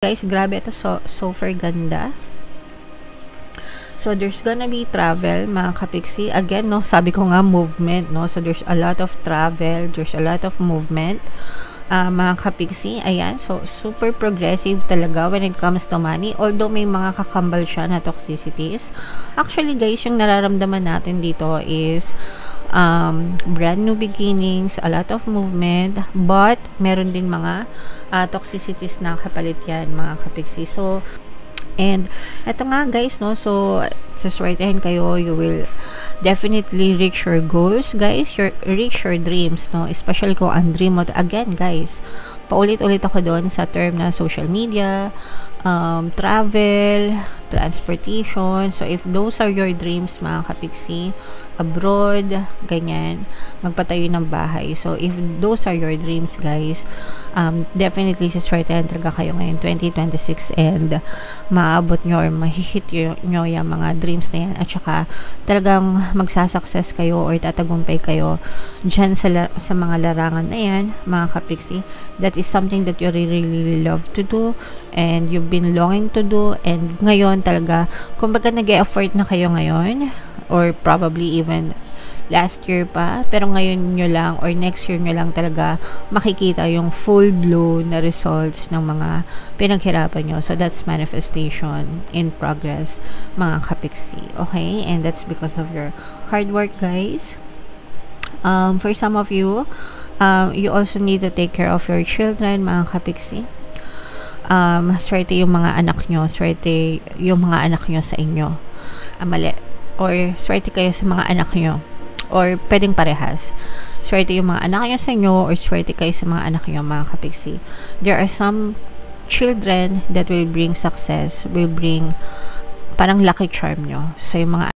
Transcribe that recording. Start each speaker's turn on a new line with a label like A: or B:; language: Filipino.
A: Guys, grabe ito, super ganda. So there's gonna be travel, mga kapiksi. Again, no, sabi ko nga movement, no. So there's a lot of travel, there's a lot of movement. Mga kapiksi, ayan. So super progressive talaga when it comes to money. Although may mga kakambal siya na toxicities. Actually, guys, yung nararamdaman natin dito is brand new beginnings, a lot of movement, but meron din mga toxicities na kapalit yan, mga kapiksi. So and eto nga guys, no, so saswertehin kayo, you will definitely reach your goals, guys, reach your dreams, no, especially kung ang dream mo, again guys, paulit-ulit ako doon sa term na social media, travel, transportation. So if those are your dreams, mga kapiksi, abroad, ganyan, magpatayo ng bahay. So if those are your dreams, guys, definitely saswertehan talaga kayo ngayon 2026 and maabot nyo or mahihit nyo yung mga dreams na yan, at saka talagang magsasucess kayo or tatagumpay kayo dyan sa mga larangan na yan, mga kapiksi. That is something that you really love to do and you've been longing to do, and ngayon talaga, kumbaga nag-e-effort na kayo ngayon or probably even last year pa, pero ngayon nyo lang or next year nyo lang talaga makikita yung full blown na results ng mga pinaghirapan nyo. So that's manifestation in progress, mga kapiksi. Okay, and that's because of your hard work, guys. For some of you, you also need to take care of your children, mga kapiksi. Swerte yung mga anak nyo, swerte yung mga anak nyo sa inyo, mali, or swerte kayo sa mga anak nyo, or pwedeng parehas, swerte yung mga anak nyo sa inyo or swerte kayo sa mga anak nyo, mga kapiksi. There are some children that will bring success, will bring parang lucky charm nyo. So yung mga